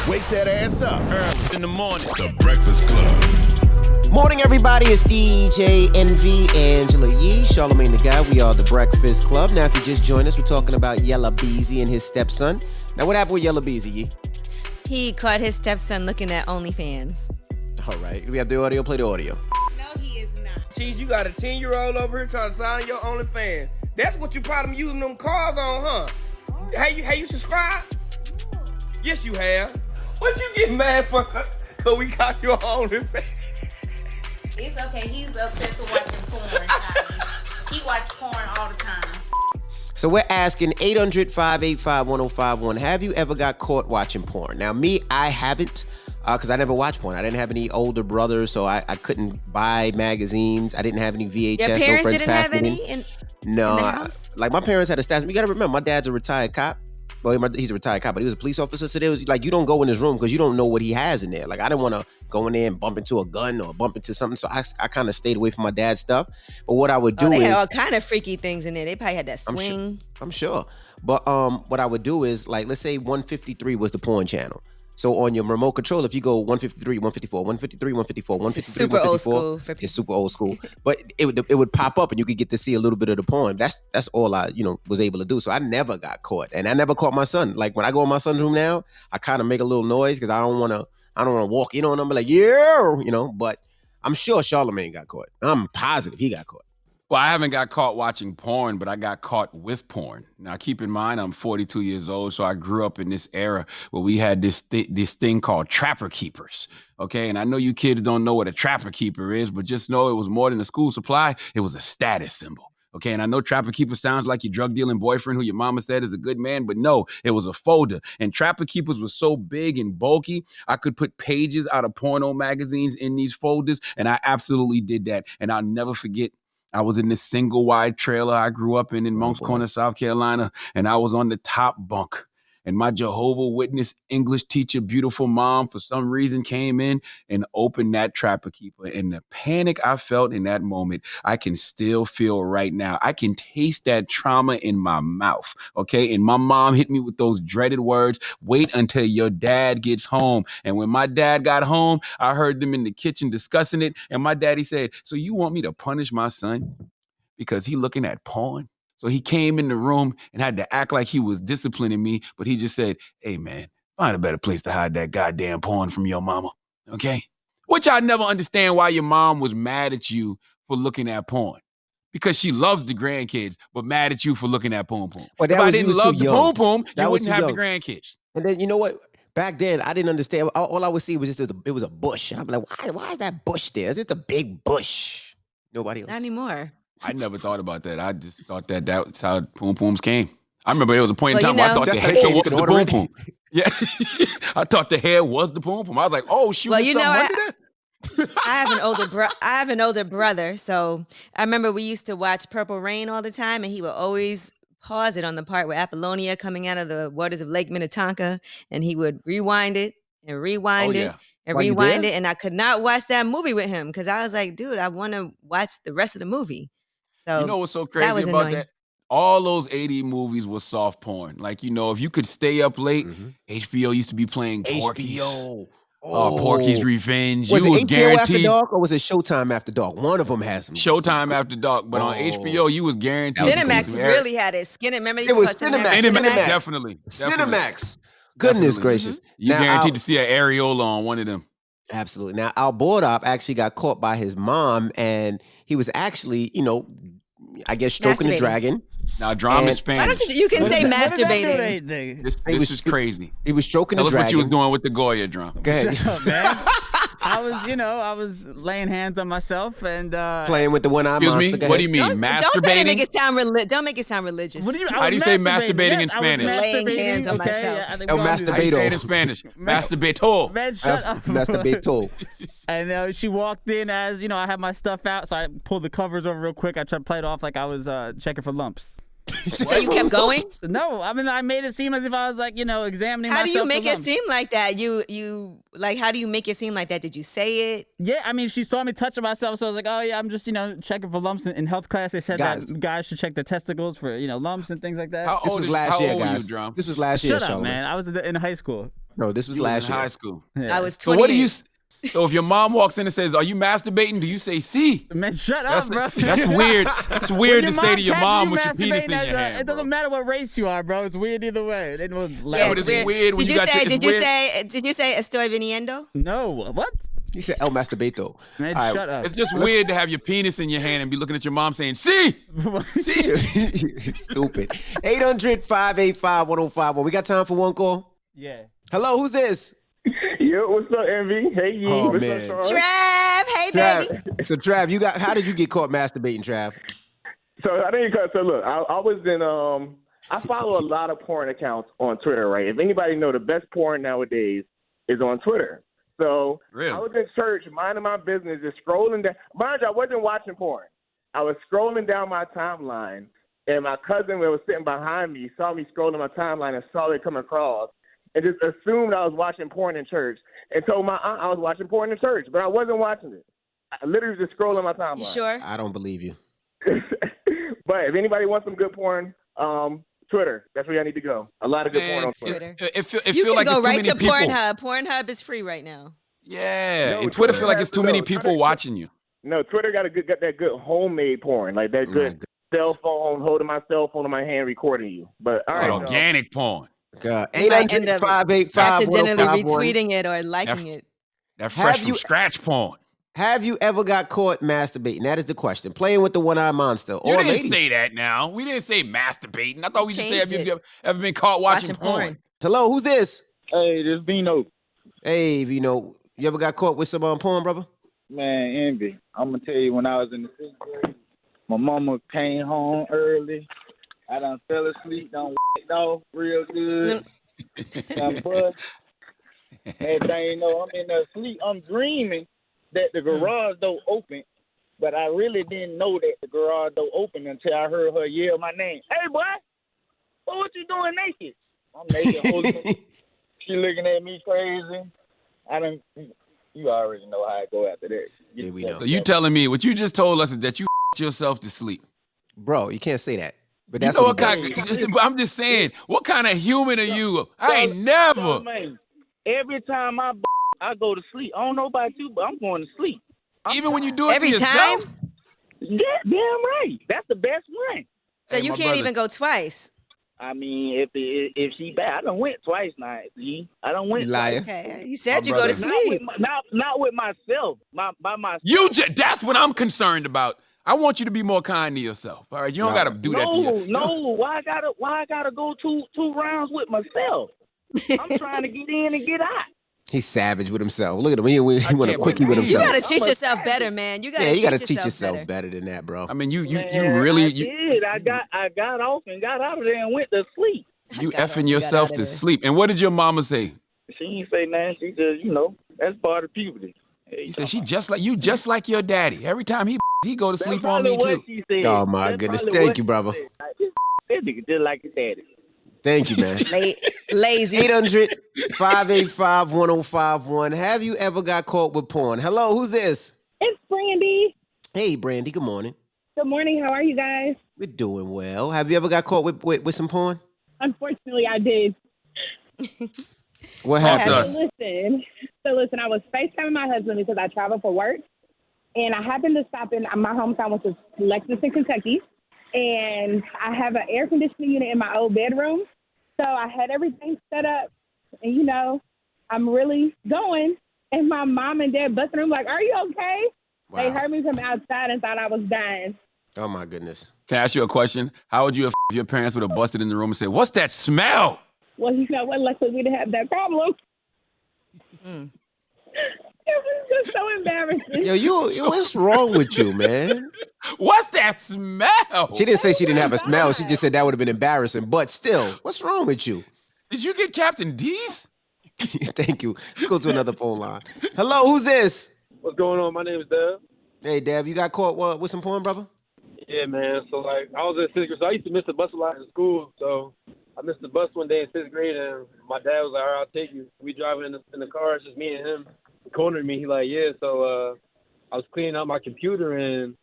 Wake that ass up. Early in the morning. The Breakfast Club. Morning, everybody. It's DJ Envy, Angela Yee, Charlamagne the Guy. We are the Breakfast Club. Now, if you just joined us, we're talking about Yella Beezy and his stepson. Now, what happened with Yella Beezy, Yee? He caught his stepson looking at OnlyFans. All right. We have the audio. Play the audio. No, he is not. Cheese, you got a 10-year-old over here trying to sign your OnlyFans. That's what you probably using them cars on, huh? Hey, you subscribe? No. Yes, you have. What you get mad for? Cause we got your OnlyFans. It's okay. He's obsessed with watching porn. He watches porn all the time. So we're asking 800-585-1051. Have you ever got caught watching porn? Now, me, I haven't. Because I never watched porn. I didn't have any older brothers, so I couldn't buy magazines. I didn't have any VHS. Your parents no didn't have any in the house? Like my parents had a stash. You got to remember, my dad's a retired cop. Well, he's a retired cop, but he was a police officer. So there was like, you don't go in his room because you don't know what he has in there. Like I didn't want to go in there and bump into a gun or bump into something. So I kind of stayed away from my dad's stuff. But what I would do they is had all kind of freaky things in there. They probably had that swing. I'm sure. But what I would do is like, let's say 153 was the porn channel. So on your remote control, if you go 153, 154, 153, 154, 153, super 154, old school for people. It's super old school. But it would pop up and you could get to see a little bit of the porn. That's all I was able to do. So I never got caught, and I never caught my son. Like when I go in my son's room now, I kind of make a little noise because I don't want to walk in on him and be like, yeah, But I'm sure Charlamagne got caught. I'm positive he got caught. Well, I haven't got caught watching porn, but I got caught with porn. Now, keep in mind, I'm 42 years old, so I grew up in this era where we had this thing called trapper keepers, okay? And I know you kids don't know what a trapper keeper is, but just know it was more than a school supply. It was a status symbol, okay? And I know trapper keeper sounds like your drug-dealing boyfriend who your mama said is a good man, but no, it was a folder. And trapper keepers was so big and bulky, I could put pages out of porno magazines in these folders, and I absolutely did that. And I'll never forget, I was in this single wide trailer I grew up in Moncks Corner, South Carolina, and I was on the top bunk. And my Jehovah Witness English teacher, beautiful mom, for some reason came in and opened that trapper keeper. And the panic I felt in that moment, I can still feel right now. I can taste that trauma in my mouth, okay? And my mom hit me with those dreaded words, wait until your dad gets home. And when my dad got home, I heard them in the kitchen discussing it. And my daddy said, so you want me to punish my son because he looking at porn? So he came in the room and had to act like he was disciplining me, but he just said, hey, man, find a better place to hide that goddamn porn from your mama, okay? Which I never understand why your mom was mad at you for looking at porn. Because she loves the grandkids, but mad at you for looking at porn. Well, if I didn't love the porn, you wouldn't have the grandkids. And then you know what? Back then, I didn't understand. All I would see was just it was a bush. And I'd be like, why is that bush there? It's just a big bush. Nobody else. Not anymore. I never thought about that. I just thought that's how poom pooms came. I remember there was a point in time where I thought the hair was the poom poom. Yeah, I thought the hair was the poom poom. I was like, oh shoot. Well, I have an older brother, so I remember we used to watch Purple Rain all the time, and he would always pause it on the part where Apollonia coming out of the waters of Lake Minnetonka, and he would rewind it and rewind it. And rewind it, and I could not watch that movie with him because I was like, dude, I want to watch the rest of the movie. So you know what's so crazy about annoying. that? All those 80 movies were soft porn. Like, if you could stay up late, HBO used to be playing Porky's. Porky's Revenge. Was you it was HBO guaranteed After Dark or was it Showtime After Dark? One of them has some. Showtime After Dark, but on HBO you was guaranteed. Cinemax really had it. Remember it was Cinemax. Definitely. Cinemax. Goodness gracious. You guaranteed to see an areola on one of them. Absolutely. Now, Al Bordop actually got caught by his mom, and he was actually, I guess stroking the dragon. Now, drama is Spanish. Why don't you can say masturbating. This is crazy. He was stroking the dragon. Tell us what you was doing with the Goya drum. Go ahead. Shut up, man. I was laying hands on myself and playing with the one-eyed monster. Excuse me? What do you mean? Masturbating? Don't make it sound religious. What do you, How do you say masturbating in Spanish? Laying hands on myself. El masturbator. How you say it in Spanish? Masturbator. Man, shut up. Masturbator. And she walked in as, I had my stuff out, so I pulled the covers over real quick. I tried to play it off like I was checking for lumps. So you kept going? No, I made it seem as if I was like, examining myself. How do you make it seem like that? How do you make it seem like that? Did you say it? Yeah, she saw me touching myself, so I was like, oh yeah, I'm just, checking for lumps. In health class, they said that guys should check their testicles for, lumps and things like that. This was last year, guys. This was last year, Shut up, man. I was in high school. No, this was You was last in year. high school. Yeah. I was So 28. what do you? So if your mom walks in and says, "Are you masturbating?" Do you say, "See"? Man, shut up, bro. That's weird. That's weird to say to your mom with your penis in your hand. It doesn't matter what race you are, bro. It's weird either way. They don't Yeah, but it's it's weird when did you you got say? your- it's Did you weird. say? Did you say estoy viniendo? No, what? He said El Masturbato. Man, All right. shut up. It's just weird to have your penis in your hand and be looking at your mom saying, "See." Stupid. 800-585-1051. We got time for one call? Yeah. Hello, who's this? Yo, what's up, Envy? Hey, Yee. Oh, what's man. up, Charles? Trav, hey baby. Trav. So Trav, how did you get caught masturbating, Trav? So I didn't cut. So look, I was in. I follow a lot of porn accounts on Twitter, right? If anybody know, the best porn nowadays is on Twitter. So Really? I was in church, minding my business, just scrolling down. Mind you, I wasn't watching porn. I was scrolling down my timeline, and my cousin that was sitting behind me saw me scrolling my timeline and saw it come across, and just assumed I was watching porn in church, and told my aunt I was watching porn in church, but I wasn't watching it. I literally was just scrolling my timeline. You sure? I don't believe you. But if anybody wants some good porn, Twitter. That's where y'all need to go. A lot of good porn Man, on Twitter. it feel You can like go it's too right many to people. Pornhub. Pornhub is free right now. Yeah, No, and Twitter feel like Twitter it's too has to many go. people Twitter- watching you. No, Twitter got that good homemade porn, like that good cell phone, holding my cell phone in my hand, recording you. But all right, y'all. Organic porn. God. You might end up 800-585-1051. accidentally retweeting it or liking it. That fresh Have from you- scratch porn. Have you ever got caught masturbating? That is the question. Playing with the one-eyed monster. You Or didn't ladies. say that now. We didn't say masturbating. I thought we just said, changed have you it. ever been caught watching porn? Hello, who's this? Hey, this Vino. Hey, Vino. You ever got caught with some porn, brother? Man, envy. I'm gonna tell you, when I was in the 6th grade, my mama came home early. I done fell asleep, done whacked off real good. Done bust. Next thing you know, I'm in there asleep. I'm dreaming that the garage door opened, but I really didn't know that the garage door opened until I heard her yell my name. Hey, boy, what you doing naked? I'm naked, holding her. She looking at me crazy. You already know how I go after that. Yeah, we know. So you telling me what you just told us is that you yourself to sleep. Bro, you can't say that. But You that's know what what he kind? did. I'm just saying, what kind of human are you? I ain't never. Charlamagne, every time I go to sleep. I don't know about you, but I'm going to sleep. Even when you do it Every to yourself? time? Yeah, damn right. That's the best one. So Hey, you my can't brother. even go twice. I mean, if she bad, I done went twice now. See, I done went. You liar. Okay. You said My you go to brother. sleep. Not with myself. By myself. That's what I'm concerned about. I want you to be more kind to yourself. All right, you don't No. got to do that to you. No. Why I gotta go two rounds with myself? I'm trying to get in and get out. He's savage with himself. Look at him. He want to can't quickie with believe You himself. gotta treat yourself better, man. You gotta, Yeah, you got to treat teach yourself better. better than that, bro. I mean, you Man, really I did. I got off and got out of there and went to sleep. you got off effing and got yourself out of to there. sleep. And what did your mama say? She ain't say nothing. She just, that's part of puberty. Hey, She said she just like your daddy. Every time he go to that's sleep on probably me what too. she said. Oh, my That's goodness. probably Thank what you, she brother. said. Like, this nigga just like his daddy. Thank you, man. Lazy. 800-585-1051. Have you ever got caught with porn? Hello, who's this? It's Brandy. Hey, Brandy. Good morning. Good morning. How are you guys? We're doing well. Have you ever got caught with some porn? Unfortunately, I did. What Talk happened? to us. So listen, I was FaceTiming my husband because I travel for work. And I happened to stop in my hometown, which is Lexington, Kentucky. And I have an air conditioning unit in my old bedroom. So I had everything set up. And, I'm really going. And my mom and dad busted in, like, are you okay? They Wow. heard me from outside and thought I was dying. Oh, my goodness. Can I ask you a question? How would you have if your parents would have busted in the room and said, "What's that smell?" Well, you know what? Luckily, we didn't have that problem. It was just so embarrassing. Yo, what's wrong with you, man? What's that smell? She didn't say she didn't have a smell. She just said that would have been embarrassing. But still, what's wrong with you? Did you get Captain D's? Thank you. Let's go to another phone line. Hello, who's this? What's going on? My name is Dev. Hey, Dev, you got caught with some porn, brother? Yeah, man. So, I was in 6th grade. So, I used to miss the bus a lot in school. So, I missed the bus one day in 6th grade, and my dad was like, all right, I'll take you. We driving in the car. It's just me and him. He cornered me. He like, yeah. So, I was cleaning out my computer, and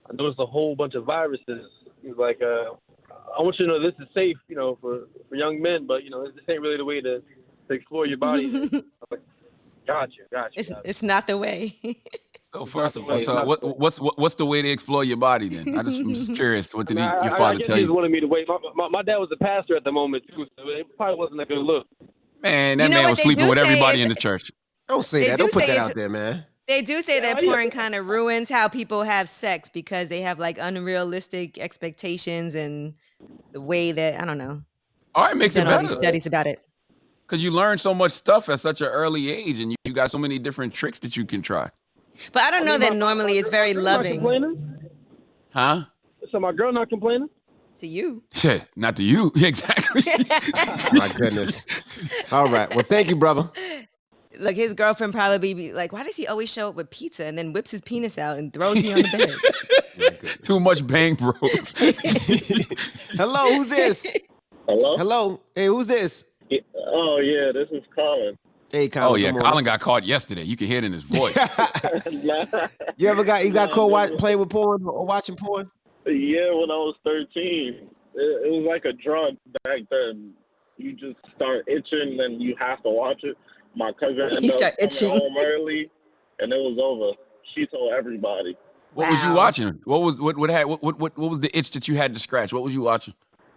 I noticed a whole bunch of viruses. He was like, I want you to know this is safe, for young men, but, this ain't really the way to to explore your body. And I was like, gotcha. It's not the way. So first of all, so what's the way to explore your body then? I'm just curious. What did your I father guess tell he just you? wanted me to wait. My dad was a pastor at the moment too, so it probably wasn't a good look. Man, that You know man what was they sleeping do with say everybody is- in the church. Don't say They that. do Don't put say that it's- out there, man. They do say that porn kind of ruins how people have sex because they have like unrealistic expectations and the way that I don't know. All right, makes it Done all these better. studies about it. Because you learn so much stuff at such an early age, and you got so many different tricks that you can try. But I don't know that normally it's very loving Huh? So my girl not complaining? to you. Shit, not to you. Exactly. My goodness. All right. Well, thank you, brother. Look, his girlfriend probably be like, "Why does he always show up with pizza and then whips his penis out and throws me on the bed?" Too much bang bros. Hello, who's this? Hello? Hello. Hey, who's this? Oh, yeah, this is Colin. Hey, Colin. Oh yeah, come on. Colin got caught yesterday. You can hear it in his voice. You got caught playing with porn or watching porn? Yeah, when I was 13. It was like a drug back then. You just start itching and you have to watch it. My cousin ended up coming home early, and it was over. She told everybody. What was you watching? What was the itch that you had to scratch? What was you watching?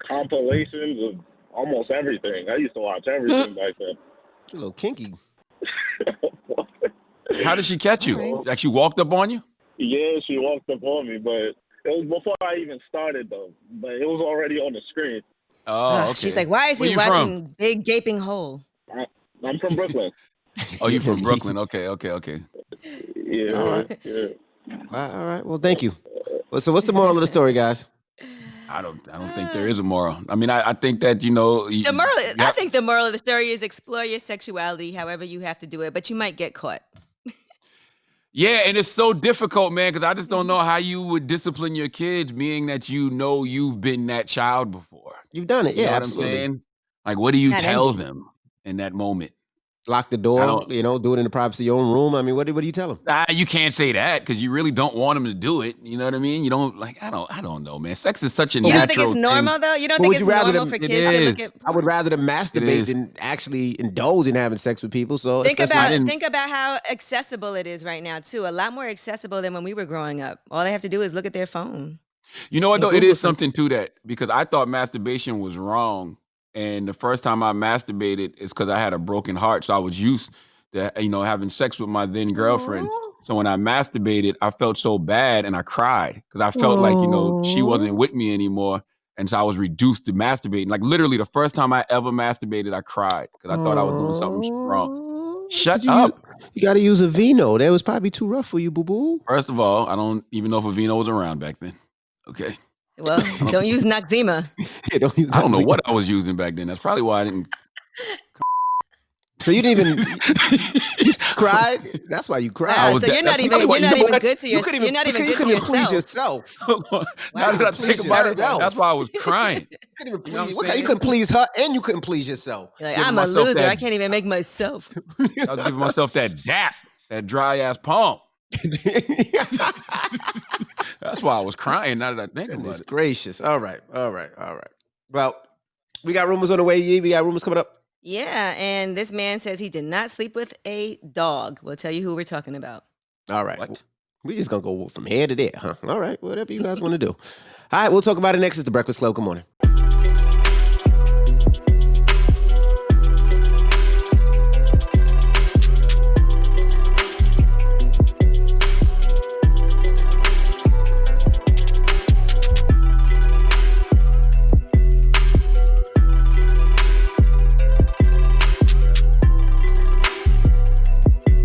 Compilations of almost everything. I used to watch everything back then. A little kinky. How did she catch you? Like she walked up on you? Yeah, she walked up on me, but it was before I even started, though. But it was already on the screen. Oh, okay. She's like, "Why is Where he you watching from? Big Gaping Hole?" I'm from Brooklyn. Oh, you from Brooklyn? Okay. Yeah. All right. Yeah. All right. Well, thank you. Well, so what's the moral of the story, guys? I don't think there is a moral. I mean, I think that The moral, I think the moral of the story is explore your sexuality, however you have to do it, but you might get caught. Yeah, and it's so difficult, man, because I just don't know how you would discipline your kids, being that you know you've been that child before. You've done it, You yeah, know absolutely. what I'm saying? Like, what do you Not tell ending. them in that moment? Lock the door, do it in the privacy of your own room. I mean, what do you tell them? You can't say that because you really don't want them to do it. You know what I mean? You don't I don't know, man. Sex is such a You natural don't think it's normal thing. though? You don't But think would it's you rather normal them- for It kids to look is. at? I would rather them It masturbate is. than actually indulge in having sex with people. So Think especially- about how accessible it is right now too. A lot more accessible than when we were growing up. All they have to do is look at their phone. You know what And though? It Google is something to that because I thought masturbation was wrong, and the first time I masturbated is because I had a broken heart, so I was used to having sex with my then girlfriend. So when I masturbated, I felt so bad and I cried because I felt like she wasn't with me anymore, and so I was reduced to masturbating. Like literally, the first time I ever masturbated, I cried because I thought I was doing something wrong. Shut up. You got to use a vino. That was probably too rough for you, boo boo. First of all, I don't even know if a vino was around back then. Okay. Well, don't use Noxzema. Yeah, don't use I don't know Noxzema. what I was using back then. That's probably why I didn't. So you didn't even you cried. That's why you cried. Wow, so you're not even good to yourself. You're not even good to couldn't even please yourself. yourself. Now that I think Please about it, yourself. that's why I was crying. You couldn't even You know what I'm please. saying? You couldn't please her, and you couldn't please yourself. You're like, Giving I'm a myself loser. that- I can't even make myself. I was giving myself that dap, that dry ass palm. That's why I was crying. Now that I think about Goodness it. gracious. All right. Well, we got rumors on the way. Yee. We got rumors coming up. Yeah, and this man says he did not sleep with a dog. We'll tell you who we're talking about. All right. What? We just gonna go from here to there, huh? All right. Whatever you guys want to do. All right. We'll talk about it next. It's the Breakfast Club. Good morning.